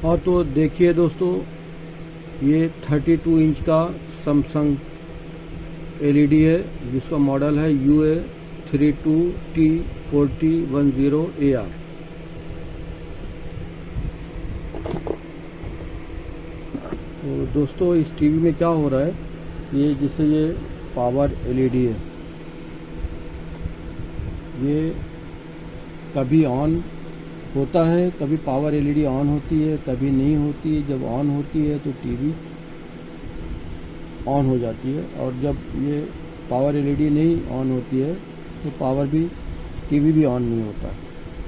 हाँ तो देखिए दोस्तों, ये 32 इंच का सैमसंग एलईडी है जिसका मॉडल है UA32T4010AR। तो दोस्तों इस टीवी में क्या हो रहा है, ये जैसे ये पावर एलईडी है, ये कभी ऑन होता है, कभी पावर एलईडी ऑन होती है, कभी नहीं होती है। जब ऑन होती है तो टीवी ऑन हो जाती है, और जब ये पावर एलईडी नहीं ऑन होती है तो टीवी भी ऑन नहीं होता।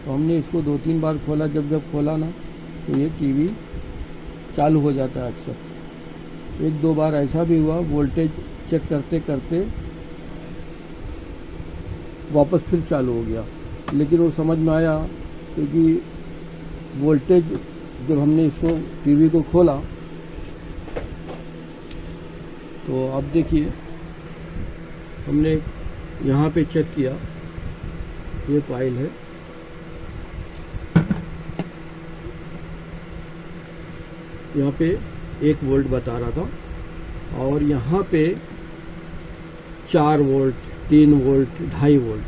तो हमने इसको 2-3 बार खोला, जब खोला ना तो ये टीवी चालू हो जाता है। अक्सर 1-2 बार ऐसा भी हुआ, वोल्टेज चेक करते करते वापस फिर चालू हो गया। लेकिन वो समझ में आया क्योंकि वोल्टेज जब हमने इसको टीवी को खोला तो अब देखिए, हमने यहाँ पे चेक किया, ये कॉइल है, यहाँ पे 1 वोल्ट बता रहा था, और यहाँ पे 4 वोल्ट, 3 वोल्ट, 2.5 वोल्ट,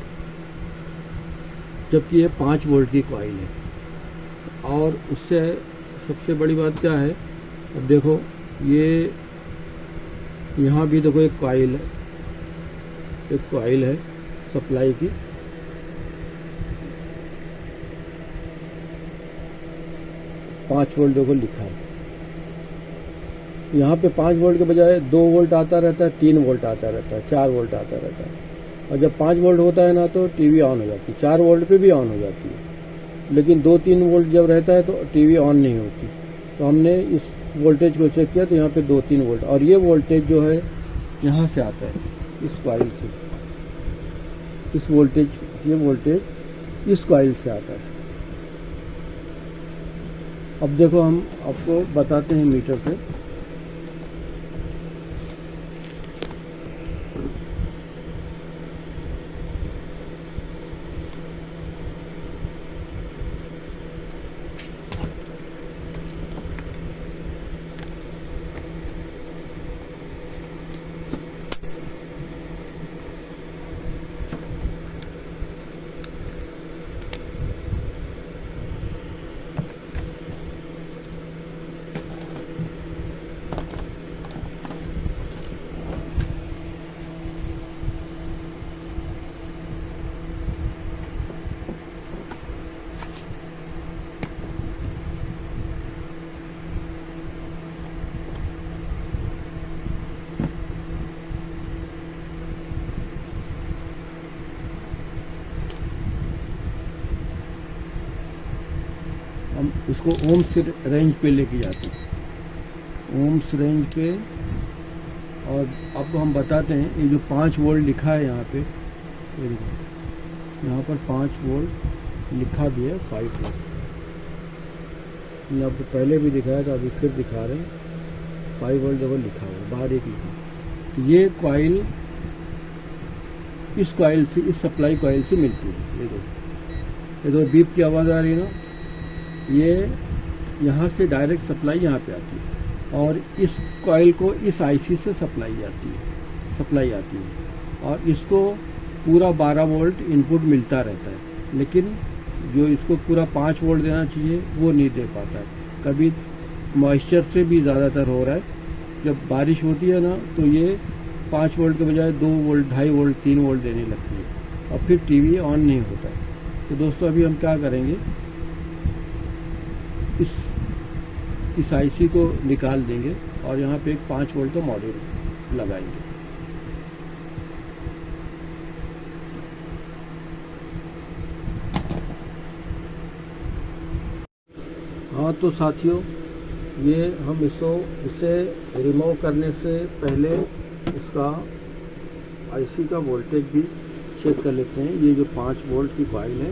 जबकि ये 5 वोल्ट की कॉइल है। और उससे सबसे बड़ी बात क्या है, अब देखो ये यहाँ भी देखो एक कॉइल है सप्लाई की, पाँच वोल्ट देखो लिखा है। यहाँ पे 5 वोल्ट के बजाय 2 वोल्ट आता रहता है, 3 वोल्ट आता रहता है, 4 वोल्ट आता रहता है। और जब 5 वोल्ट होता है ना तो टीवी ऑन हो जाती है, 4 वोल्ट पे भी ऑन हो जाती है। लेकिन 2-3 वोल्ट जब रहता है तो टीवी ऑन नहीं होती। तो हमने इस वोल्टेज को चेक किया तो यहाँ पे 2-3 वोल्ट, और ये वोल्टेज जो है यहाँ से आता है, इस कॉइल से। ये वोल्टेज इस कॉइल से आता है। अब देखो हम आपको बताते हैं मीटर से। हम इसको ओम्स रेंज पे लेके जाते हैं, ओम्स रेंज पे। और आपको हम बताते हैं, ये जो 5 वोल्ट लिखा है यहाँ पे, ये देखो यहाँ पर 5 वोल्ट लिखा भी है, 5 वोल्ट। आपको पहले भी दिखाया था, अभी फिर दिखा रहे हैं, 5 वोल्ट देखो लिखा हुआ, बाहर एक लिखा। तो ये कॉइल इस कॉइल से, इस सप्लाई कॉइल से मिलती है। ये देखो बीप की आवाज़ आ रही है ना, ये यहाँ से डायरेक्ट सप्लाई यहाँ पे आती है, और इस कॉइल को इस आईसी से सप्लाई आती है, और इसको पूरा 12 वोल्ट इनपुट मिलता रहता है। लेकिन जो इसको पूरा 5 वोल्ट देना चाहिए वो नहीं दे पाता है। कभी मॉइस्चर से भी ज़्यादातर हो रहा है। जब बारिश होती है ना तो ये 5 वोल्ट के बजाय 2 वोल्ट, 2.5 वोल्ट, 3 वोल्ट देने लगती है, और फिर टीवी ऑन नहीं होता है। तो दोस्तों अभी हम क्या करेंगे, इस आईसी को निकाल देंगे और यहाँ पे एक 5 वोल्ट का मॉड्यूल लगाएंगे। हाँ तो साथियों, ये हम इसे रिमूव करने से पहले इसका आईसी का वोल्टेज भी चेक कर लेते हैं। ये जो 5 वोल्ट की कॉइल है,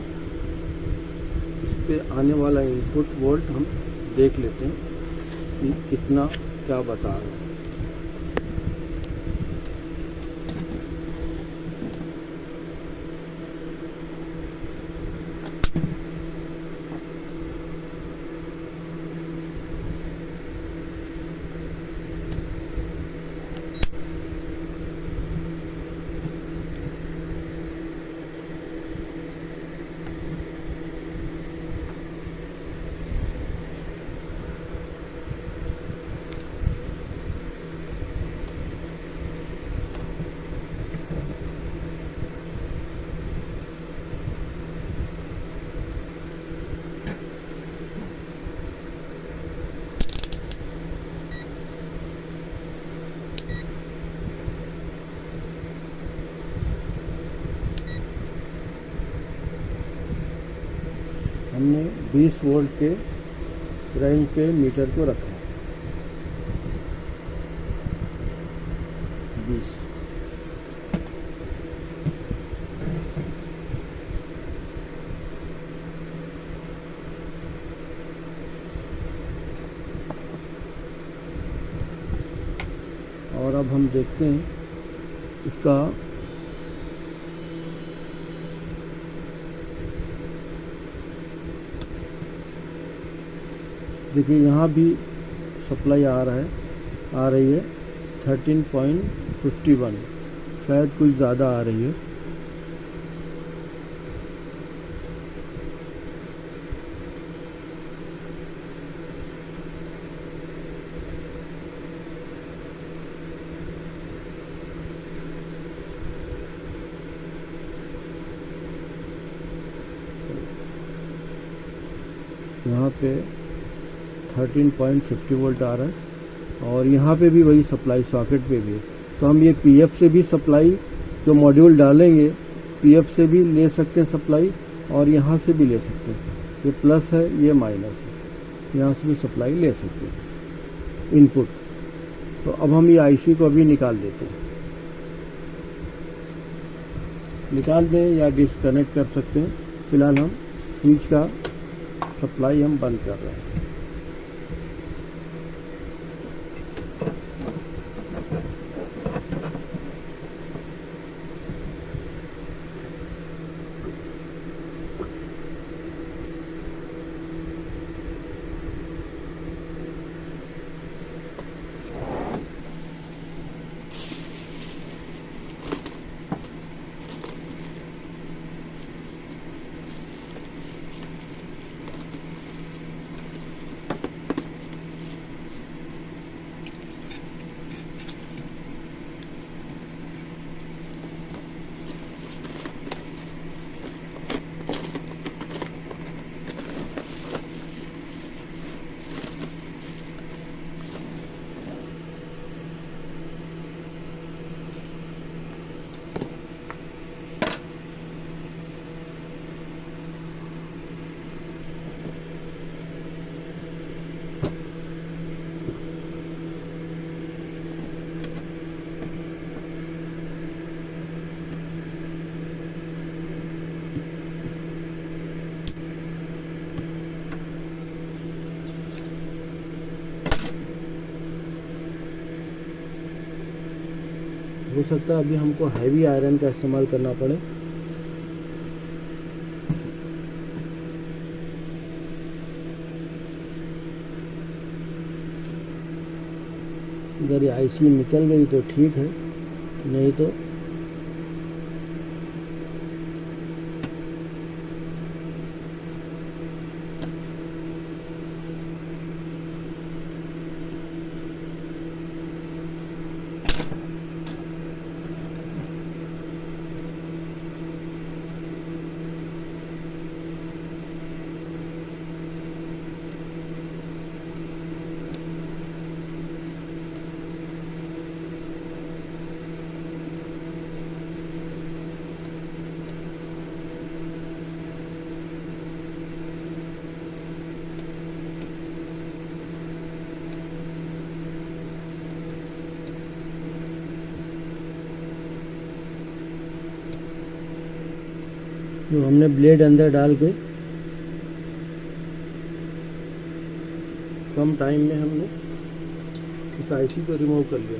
इस पे आने वाला इनपुट वोल्ट हम देख लेते हैं कि कितना क्या बता रहा है। हमने 20 वोल्ट के रेंज पे मीटर को रखा है। 20 और अब हम देखते हैं इसका देखिए यहाँ भी सप्लाई आ रही है 13.51, शायद कुछ ज़्यादा आ रही है। यहाँ पे 13.50 वोल्ट आ रहा है और यहाँ पे भी वही सप्लाई सॉकेट पे भी है। तो हम ये पीएफ से भी सप्लाई जो मॉड्यूल डालेंगे पीएफ से भी ले सकते हैं सप्लाई और यहाँ से भी ले सकते हैं। ये प्लस है, ये माइनस है, यहाँ से भी सप्लाई ले सकते हैं इनपुट। तो अब हम ये आईसी को अभी निकाल देते हैं, निकाल दें या डिस्कनेक्ट कर सकते हैं। फिलहाल हम स्विच का सप्लाई हम बंद कर रहे हैं। हो सकता है अभी हमको हैवी आयरन का इस्तेमाल करना पड़े। अगर ये आईसी निकल गई तो ठीक है, नहीं तो जो हमने ब्लेड अंदर डाल के कम टाइम में हमने इस आईसी को रिमूव कर लिया।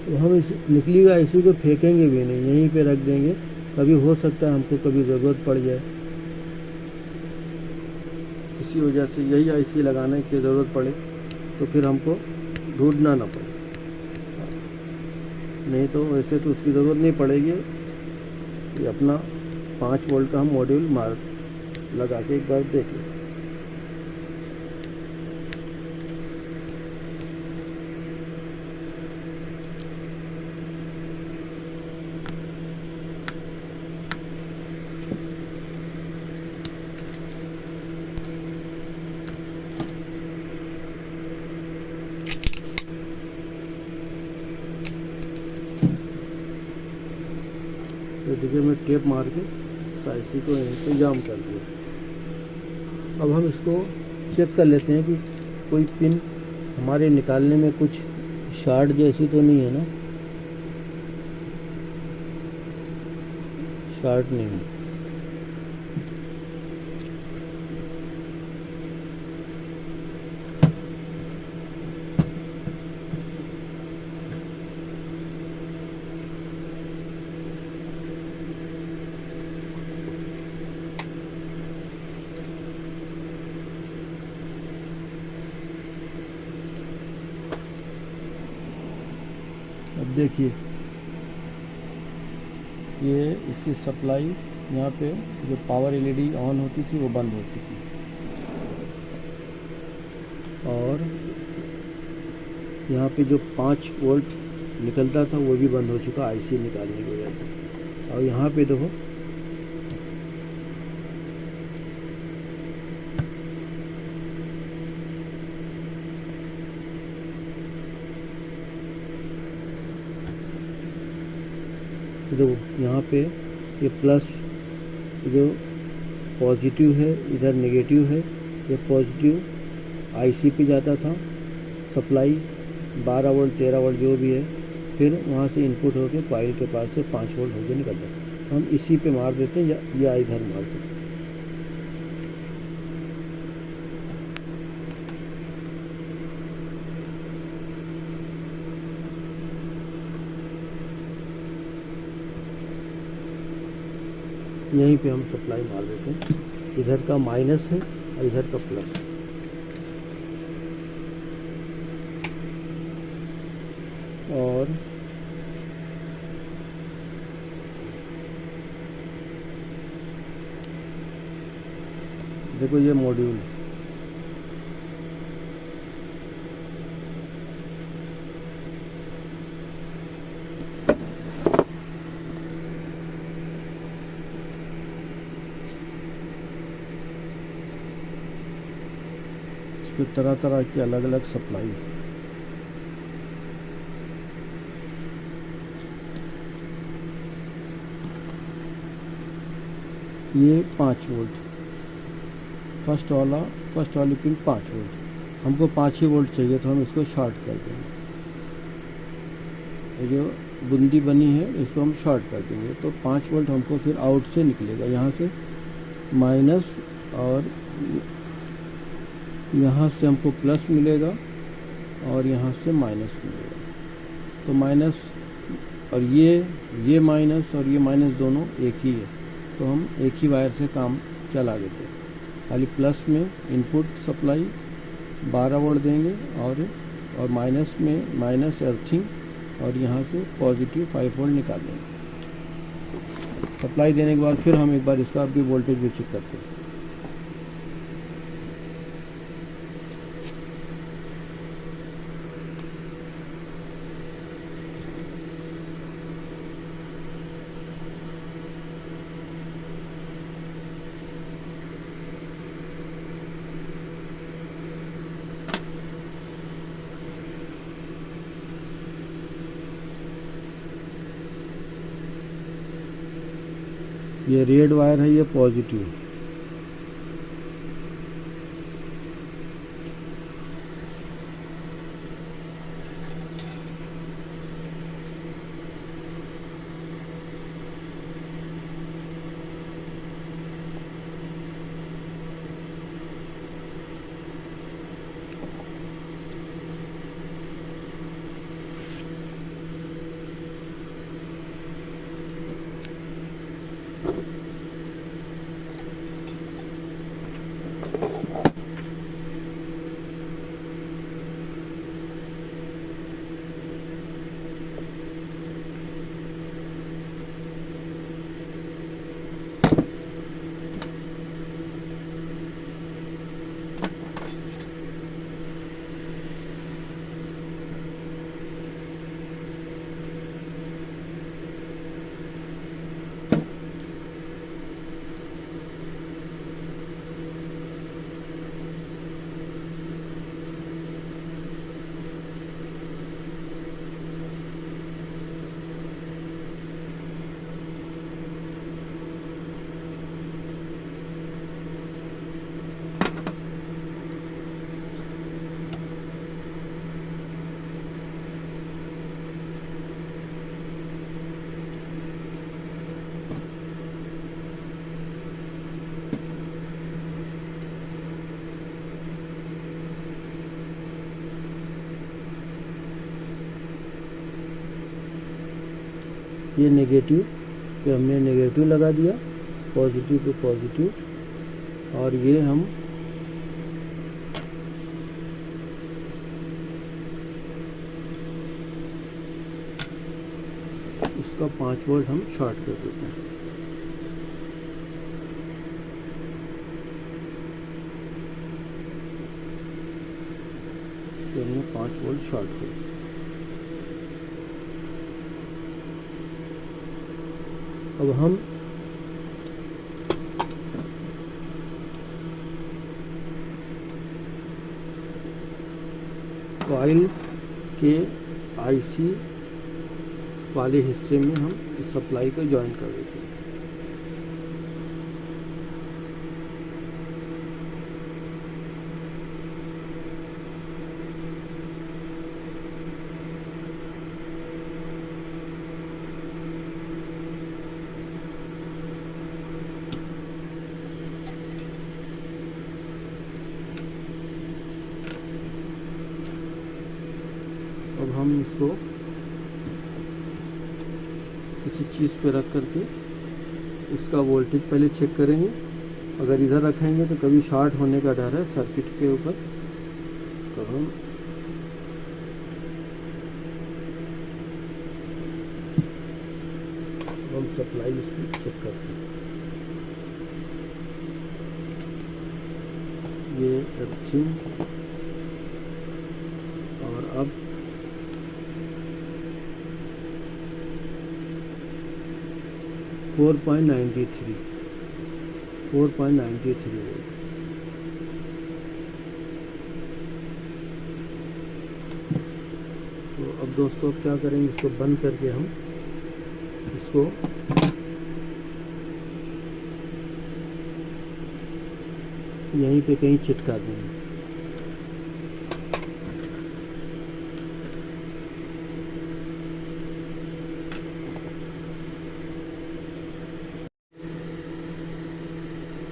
तो हम इस निकली हुई आईसी को फेंकेंगे भी नहीं, यहीं पे रख देंगे। कभी हो सकता है हमको कभी ज़रूरत पड़ जाए, इसी वजह से यही आईसी लगाने की ज़रूरत पड़े तो फिर हमको ढूंढना ना पड़े, नहीं तो वैसे तो उसकी ज़रूरत नहीं पड़ेगी। ये अपना 5 वोल्ट का हम मॉड्यूल लगा के एक बार देख लें। तो देखिए मैं टेप मार के आईसी को यहीं पे जाम कर दिया। अब हम इसको चेक कर लेते हैं कि कोई पिन हमारे निकालने में कुछ शार्ट जैसी तो नहीं है ना। शार्ट नहीं है। अब देखिए ये इसकी सप्लाई यहाँ पे जो पावर एलईडी ऑन होती थी वो बंद हो चुकी और यहाँ पे जो 5 वोल्ट निकलता था वो भी बंद हो चुका आईसी निकालने की वजह से। और यहाँ पे देखो यहाँ पे ये प्लस जो पॉजिटिव है इधर नेगेटिव है। ये पॉजिटिव आईसी पे जाता था सप्लाई 12 वोल्ट 13 वोल्ट जो भी है, फिर वहाँ से इनपुट होके कॉइल के पास से 5 वोल्ट होके निकलता है। हम इसी पे मार देते हैं या इधर मार देते हैं। यहीं पे हम सप्लाई मार देते हैं। इधर का माइनस है और इधर का प्लस। और देखो ये मॉड्यूल इसमें तरह तरह की अलग अलग सप्लाई। ये 5 वोल्ट फर्स्ट वाली पिन 5 वोल्ट। हमको 5 ही वोल्ट चाहिए तो हम इसको शॉर्ट कर देंगे। ये जो बूंदी बनी है इसको हम शॉर्ट कर देंगे तो 5 वोल्ट हमको फिर आउट से निकलेगा। यहाँ से माइनस और यहाँ से हमको प्लस मिलेगा और यहाँ से माइनस मिलेगा। तो माइनस और ये माइनस और ये माइनस दोनों एक ही है तो हम एक ही वायर से काम चला देते हैं। खाली प्लस में इनपुट सप्लाई 12 वोल्ट देंगे और माइनस में माइनस अर्थिंग और यहाँ से पॉजिटिव 5 वोल्ट निकाल देंगे। सप्लाई देने के बाद फिर हम एक बार इसका भी वोल्टेज भी चेक करते हैं। ये रेड वायर है ये पॉजिटिव। ये नेगेटिव पे हमने नेगेटिव लगा दिया, पॉजिटिव पे पॉजिटिव, और ये हम इसका 5 वोल्ट हम शॉर्ट कर देते हैं। तो हमने 5 वोल्ट शॉर्ट कर दिया। अब हम कॉइल के आईसी वाले हिस्से में हम इस सप्लाई को ज्वाइन कर देते हैं। अब हम इसको किसी चीज़ पे रख करके इसका वोल्टेज पहले चेक करेंगे। अगर इधर रखेंगे तो कभी शॉर्ट होने का डर है सर्किट के ऊपर, तो हम सप्लाई इसकी चेक करते हैं। ये अर्थिंग, और अब फोर पॉइंट 93 वोल्ट। तो अब दोस्तों क्या करेंगे, इसको बंद करके हम इसको यहीं पे कहीं चिटका देंगे।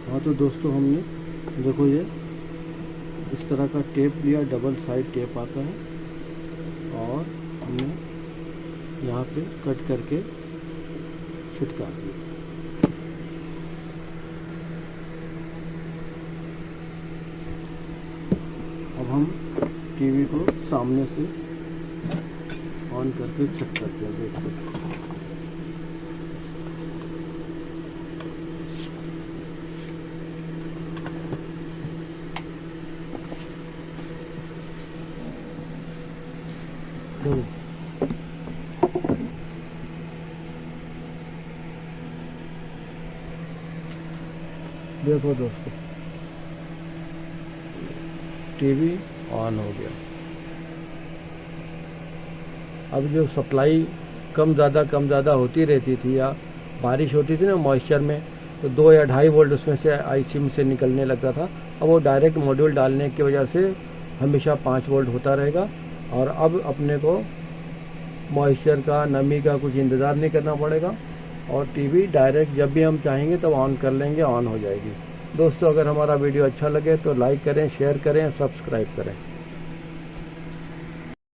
हाँ तो दोस्तों हमने देखो ये इस तरह का टेप लिया, डबल साइड टेप आता है, और हमने यहाँ पे कट करके छिटका दिया। अब हम टीवी को सामने से ऑन करके चेक करते हैं, देख सकते हैं। देखो दोस्तों, टीवी ऑन हो गया। अब जो सप्लाई कम ज़्यादा होती रहती थी, या बारिश होती थी ना मॉइस्चर में, तो 2 या 2.5 वोल्ट उसमें से आईसी में से निकलने लगता था। अब वो डायरेक्ट मॉड्यूल डालने की वजह से हमेशा 5 वोल्ट होता रहेगा, और अब अपने को मॉइस्चर का, नमी का कुछ इंतज़ार नहीं करना पड़ेगा, और टीवी डायरेक्ट जब भी हम चाहेंगे तब ऑन कर लेंगे, ऑन हो जाएगी। दोस्तों अगर हमारा वीडियो अच्छा लगे तो लाइक करें, शेयर करें, सब्सक्राइब करें।